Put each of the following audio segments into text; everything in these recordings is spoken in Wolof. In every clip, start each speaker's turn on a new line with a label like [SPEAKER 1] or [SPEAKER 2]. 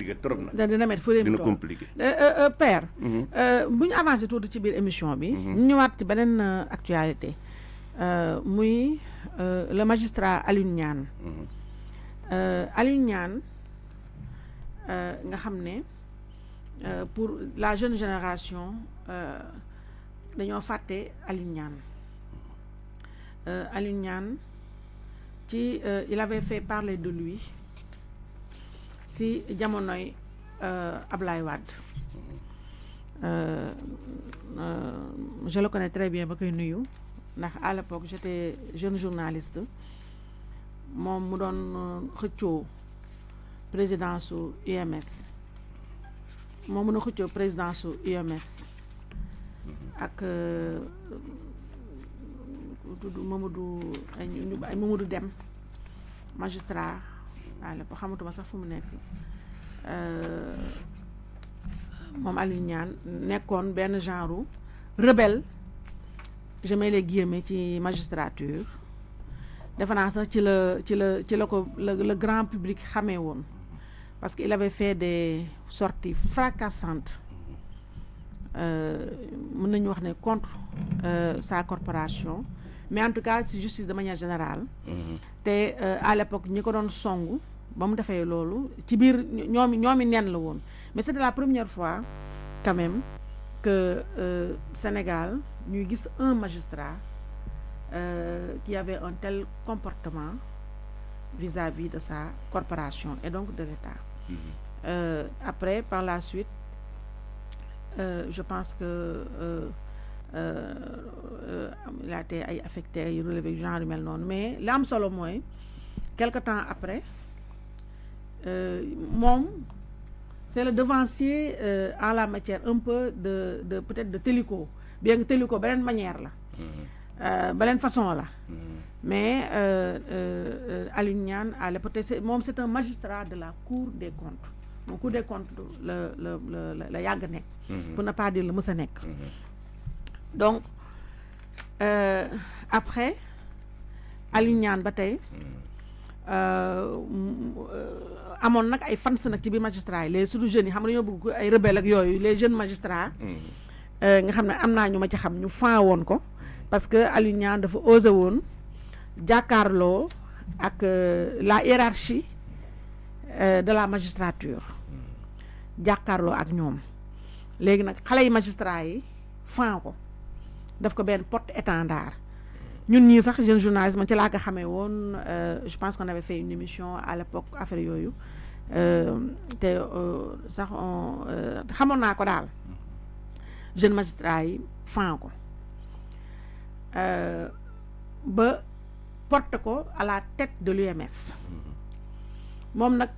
[SPEAKER 1] compliqué trop nag.
[SPEAKER 2] dina mettre fu réew mi
[SPEAKER 1] dina
[SPEAKER 2] toll.
[SPEAKER 1] compliqué.
[SPEAKER 2] Père. bu ñu avancé tuuti ci biir émission bi. ñu ñëwaat ci beneen actualité. muy le magistrat Alioune Niane. Alioune Niane nga xam ne pour la jeune génération dañoo fàtte Alioune Niane. Alioune Niane ci il avait fait parler de lui si jamonoy Ablaye Wade. Je le connais très bien ba koy nuyu ndax à l'époque j'étais jeune journaliste moom mu doon xëccoo présidence su UMS moom mun a xëccoo présidence su UMS ak Mamadou ay Mamadou Dem magistrat à l'époque xamatuma sax fu mu nekk moom Alioune Niane nekkoon benn genre rebelle je mets les guillemets ci magistrature defe naa sax ci la ko le grand public xamee woon parce que il avait fait des sorties fracassantes mën nañu wax ne contre sa corporation mais en tout cas ci justice de manière générale te à l'époque ñi ko doon songu ba mu defee loolu ci biir ñoomi nen la woon mais c'était la première fois quand même que Sénégal ñuy gis un magistrat qui avait un tel comportement vis-à-vis de sa corporation et donc de l'État. Après par la suite je pense que il a été ay affecté ay relevé genre yu mel noonu mais li am solo mooy quelque temps après moom c'est le devancier en la matière un peu de peut-être de Télico bien que Télico beneen manière la beneen façon la mais Alioune Niane à l'époque moom c'est un magistrat de la Cour des comptes moom Cour des comptes la yàgg nekk pour ne pas dire la mës a nekk donc après Alioune Niane ba tey amoon nag ay fans nag ci biir magistrat yi les surtout jeunes yi xam nga dañoo bëgg ay rebelle ak yooyu les jeunes magistrats nga xam ne am naa ñu ma ci xam ñu fan woon ko parce que Alioune Niane dafa osé woon jàkkaarloo ak la hiérarchie de la magistrature jàkkaarloo ak ñoom léegi nag xale yi magistrats yi fan ko daf ko benn porte-étendard ñun ñii sax jeune journaliste man ci laa ko xamee woon je pense qu'on avait fait une émission à l'époque affaire yooyu te sax xamoon naa ko daal jeune magistrat yi fan ko ba porte ko à la tête de l'UMS moom nag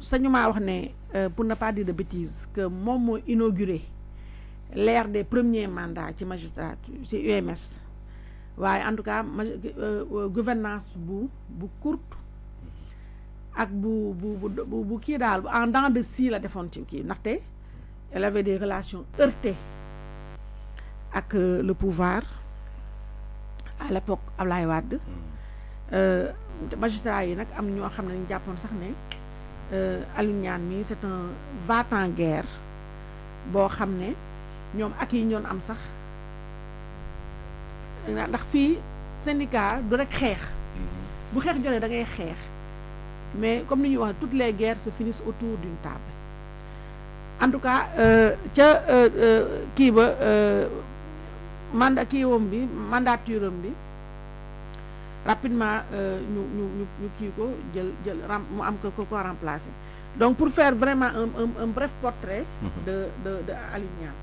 [SPEAKER 2] sañu maa wax ne pour ne pas dire de bêtises que moom moo inauguré l'ère des premiers mandats ci magistrature ci UMS waaye en tout cas gouvernance bu courte ak bu kii daal en dents de scie la defoon ci kii ndaxte elle avait des relations heurtées ak le pouvoir à l'époque Ablaye Wade magistrat yi nag am ñoo xam ne ñu jàppoon sax ne Alioune Niane mi c'est un va-t-en-guerre boo xam ne ñoom ak yi ñoon am sax ndax fii syndicat du rek xeex bu xeex jotee da ngay xeex mais comme ni ñuy wax toutes les guerres se finissent autour d'une table en tout cas ca kii ba mandature am bi rapidement ñu kii ko jël mu am ko remplacer donc pour faire vraiment un bref portrait de Alioune Niane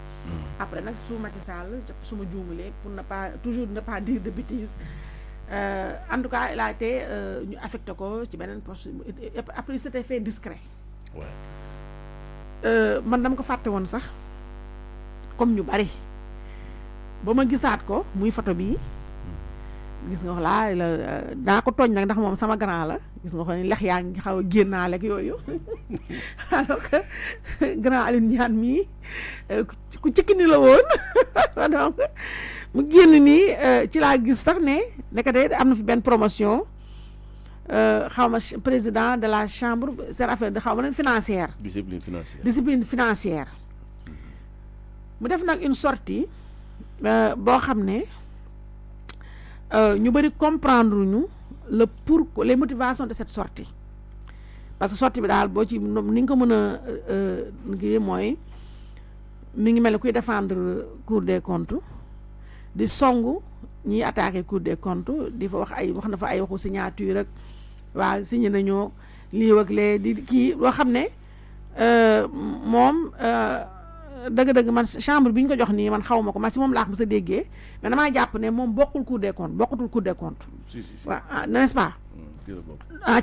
[SPEAKER 2] après nag su Macky Sall su ma juumulee pour ne pas toujours ne pas dire de bêtises en tout cas il a été ñu affecté ko ci beneen poste après il s'était fait discret man dama ko fàtte woon sax comme ñu bari ba ma gisaat ko muy photo bii gis nga wax laa daa ko tooñ nag ndax moom sama grand la gis nga ko ni lex yaa ngi xaw a génnaale ak yooyu alors que grand Alioune Niane mii ku cikki ni la woon donc mu génn nii ci laa gis sax ne nekkate am na fi benn promotion président de la chambre c'est affaire de xaw ma financière. discipline financière. mu def nag une sortie boo xam ne ñu bëri comprendre ñu les motivations de cette sortie parce que sortie bi daal boo ci ni nga ko mën a ngi mooy mi ngi mel ne kuy défendre Cour des comptes di songu ñiy attaquer Cour des comptes di fa wax na fa ay waxu signature rek waa signé nañoo lii ak lee di kii loo xam ne moom dëgg-dëgg man chambre bi ñu ko jox nii man xaw ma ko man si moom laa ko mos a déggee mais damaa jàpp ne moom bokkutul Cour des comptes waaw n'est-ce pas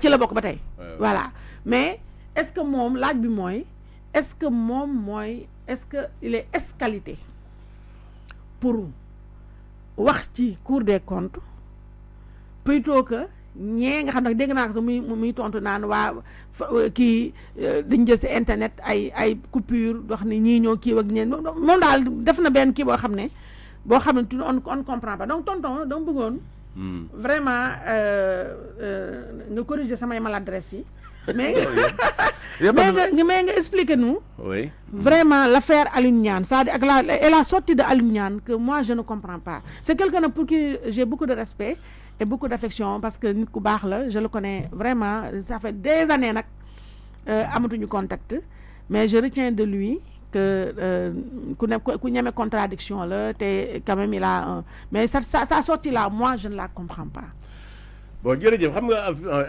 [SPEAKER 2] ci la bokk ba tey voilà mais est-ce que moom laaj bi mooy est-ce que il est esqualité pour wax ci Cour des comptes plutôt que ñee nga xam ne dégg naa ko sax muy tontu naan waa kii dañ jël si internet ay coupure wax ni ñii ñoo kii ak ñeen moom daal def na benn kii boo xam ne on comprend pas donc tonton dama bëggoon vraiment nga corriger samay maladresse yi mais nga expliquer nous vraiment l'affaire Alioune Niane c'est-à-dire ak la sortie de Alioune Niane que moi je ne comprends pas c'est quelqu'un pour qui j'ai beaucoup de respect et beaucoup d'affection parce que nit ku baax la je le connais vraiment ça fait des années nag amatuñu contact mais je retiens de lui que ku ñeme contradiction la te quand même il a mais sa sortie là moi je ne la comprends pas.
[SPEAKER 1] bon jërëjëf xam nga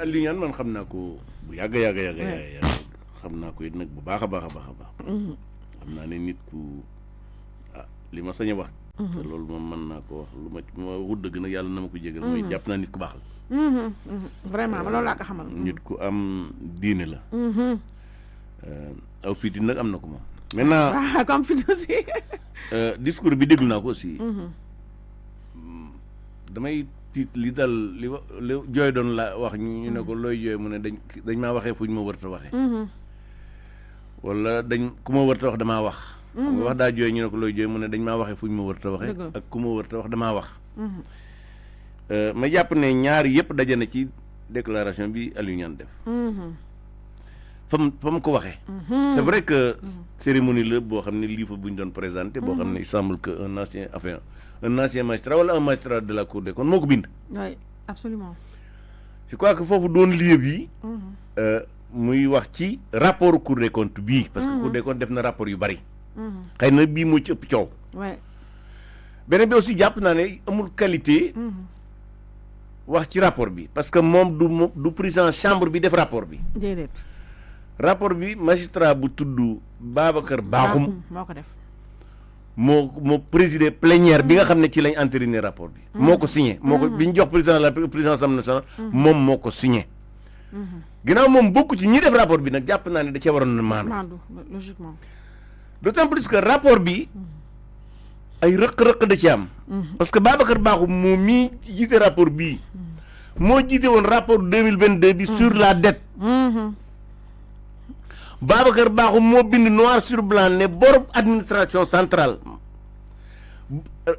[SPEAKER 1] Alioune Niane man xam naa ko bu yàgg xam naa ko it nag bu baax a baax xam naa ne nit ku li ma sañ a wax te loolu moom mën naa ko wax lu ma wut dëgg nag yàlla na ma ko jégal mooy jàpp naa nit ku baax la
[SPEAKER 2] vraiment ma loolu laa ko xamal
[SPEAKER 1] nit ku am diine la aw fiiti nag am na ko moom maintenant
[SPEAKER 2] comme fit aussi
[SPEAKER 1] discours bi déglu naa ko aussi damay tiit li dal li jooy doon la wax ñu ne ko looy jooy mu ne dañ maa waxee fu ñu ma wërta waxee wala ku ma wërta wax damaa wax nga wax daa jooy ñu ne ko looy jooy mu ne dañ maa waxee fu ñu ma wërta waxee ak ku ma wërta wax damaa wax ma jàpp ne ñaari yëpp daje na ci déclaration bi Alioune Niane def fa mu ko waxee c'est vrai que cérémonie la boo xam ne livre bu ñu doon présenté boo xam ne il semble que un ancien magistrat wala un magistrat de la Cour des comptes moo ko bind
[SPEAKER 2] oui absolument
[SPEAKER 1] je crois que foofu doon lieu bi muy wax ci rapport Cour des comptes bii parce que Cour des comptes def na rapport yu bari xëy na bii moo ci ëpp coow beneen bi aussi jàpp naa ne amul qualité wax ci rapport bi parce que moom du président chambre bi def rapport bi
[SPEAKER 2] déedéet
[SPEAKER 1] rapport bi magistrat bu tudd Babacar Bakhoum
[SPEAKER 2] moo ko def
[SPEAKER 1] moo présidé plénière bi nga xam ne ci lañ entériné rapport bi moo ko signé moo ko bi ñu jox président la président Assemblée nationale moom moo ko signé ginnaaw moom bokk ci ñi def rapport bi nag jàpp naa ne da cee waroon na maandu
[SPEAKER 2] logiquement
[SPEAKER 1] d'autant plus que rapport bi ay rëq-rëq da ci am parce que Babacar Bakhoum moo mii jiite rapport bii moo jiite woon rapport 2022 bi sur la dette Babacar Bakhoum moo bind noir sur blanc ne borob administration centrale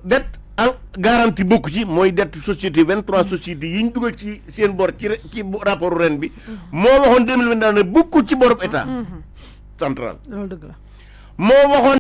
[SPEAKER 1] dette en garantie bokku ci mooy dette société 23 sociétés yi ñu dugal ci seen bor ci rapport ren bi moo waxoon 2022 ne bokku ci borob état central
[SPEAKER 2] loolu dëgg la
[SPEAKER 1] moo waxoon